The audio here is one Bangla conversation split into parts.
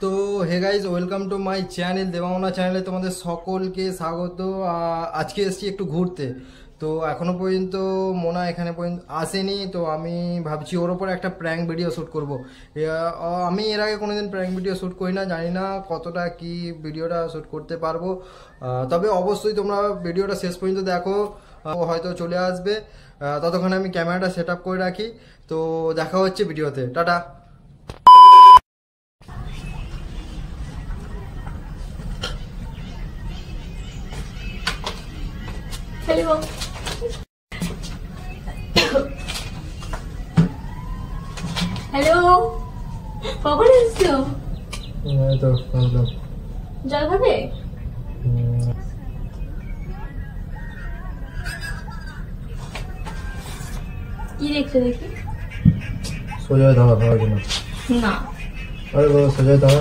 তো hey guys, welcome to my channel দেবাংলা চ্যানেলে তোমাদের সকলকে স্বাগত। আজকে এসেছি একটু ঘুরতে। তো এখনো পর্যন্ত মোনা এখানে পর্যন্ত আসেনি, তো আমি ভাবছি ওর ওপর একটা প্র্যাঙ্ক ভিডিও শ্যুট করবো। আমি এর আগে কোনোদিন প্র্যাঙ্ক ভিডিও শ্যুট করি না, জানি না কতটা কি ভিডিওটা শ্যুট করতে পারবো। তবে অবশ্যই তোমরা ভিডিওটা শেষ পর্যন্ত দেখো, ও হয়তো চলে আসবে। ততক্ষণে আমি ক্যামেরাটা সেট আপ করে রাখি। তো দেখা হচ্ছে ভিডিওতে, টাটা। হ্যালো হ্যালো, কখন এসছো? জল খাবে? কি দেখছো দেখি? সোজা দাঁড়া ভালো জন্য না, আরে বাবা সোজা দাঁড়া,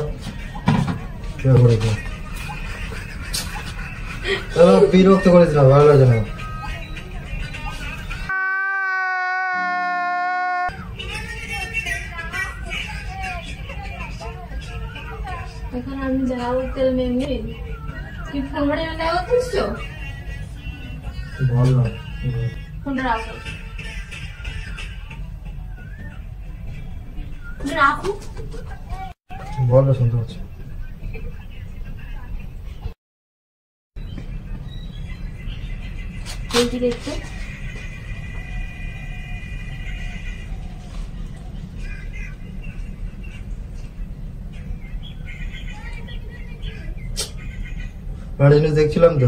কি করেছে? বিরক্ত করেছিলাম, ভালো লাগে না। এখন আমি যাবো তেল মেমে। কি ফোন করে দেখা করতেছো? বল না, ফোনটা রাখো, রাখো। বল না, শুনতে পাচ্ছি। কি দেখছো? দেখছিলাম তো।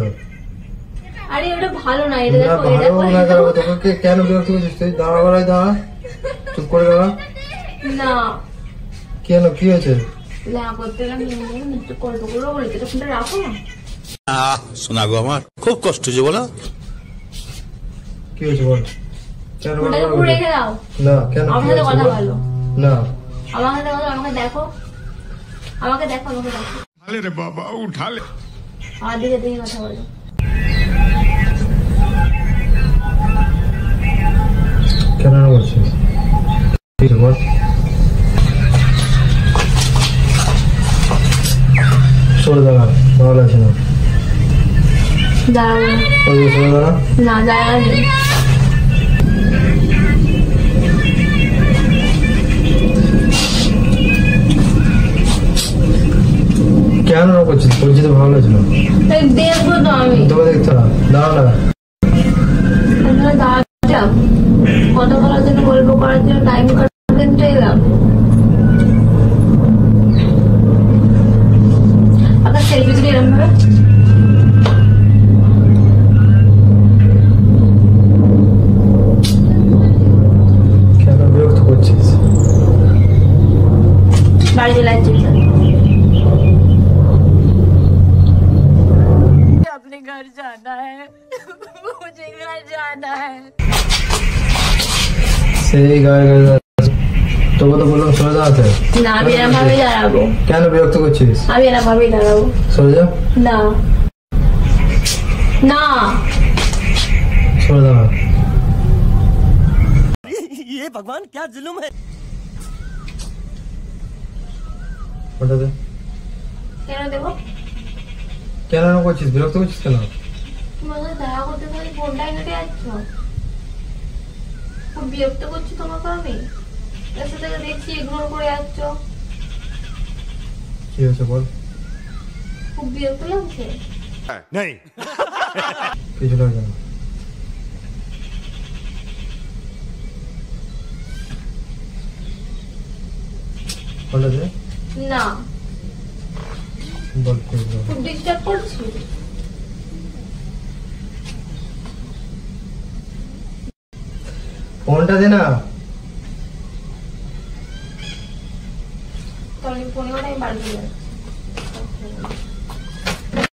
আরে ওটা ভালো না, এটা দেখো। তোকে কেন বিরক্ত করছিস তুই? দাঁড়া বেড়াই, দাঁড়া, চুপ করে দাঁড়া। না কেন, কি হয়েছে? না করতে গেলাম, একটু কষ্ট করে বলি, এটা ফোনটা রাখো না। শোনা গো, আমার খুব কষ্ট হচ্ছে, বলো। কি হয়েছে বল? কেন রেখে দাও। না, কেন? আমার সাথে কথা বলো না, আমার সাথে কথা, আমাকে দেখো, আমাকে দেখো, আমাকে দেখো। উঠালে রে বাবা, উঠালে। আমার দিকে দিয়ে কথা বলো। কেন বলছিস? ঠিক আছে বল। সরে দাঁড়া, ভালো লাগছে না। দাঁড়াবো সরে দাঁড়া। না, জায়গা নেই। কেন করছিস? বলছি তো ভালো লাগছে না। দেখবো তো আমি, তোকে দেখতে না, দাঁড়া না। কথা বলার জন্য, গল্প করার জন্য টাইম কাটতে এলাম। আপনার সেলফি তুলি এরকম ভাবে। কেন বিরক্ত করছিস? বাড়ি চলে যাচ্ছি। अपने घर जाना है, मुझे घर जाना है। সেই গায়ে গায়ে তোকে তো বললাম সরে দাঁড়াতে। না, আমি এরকম ভাবেই দাঁড়াবো। কেন বিরক্ত করছিস? আমি এরকম ভাবেই দাঁড়াবো। সরে যা। না না, সরে দাঁড়া। ये भगवान क्या जुल्म है। ওটা দে। কেন দেবো? কেন করছিস? বিরক্ত করছিস কেন? তোমার সাথে দেখা করতে গেলে ফোনটাই কেটে যাচ্ছ। খুব বিরক্ত করছি তোমাকে আমি। এর সাথে দেখছি ইগনোর করে যাচ্ছ। কি হয়েছে বল? খুব বিরক্ত লাগছে। নেই কিছু লাগবে না। ওটা দে। না, বল কি বল। খুব ডিস্টার্ব করছি। ফোনটা দে না। তাহলে 15 টাইম বাড়ি যাচ্ছে।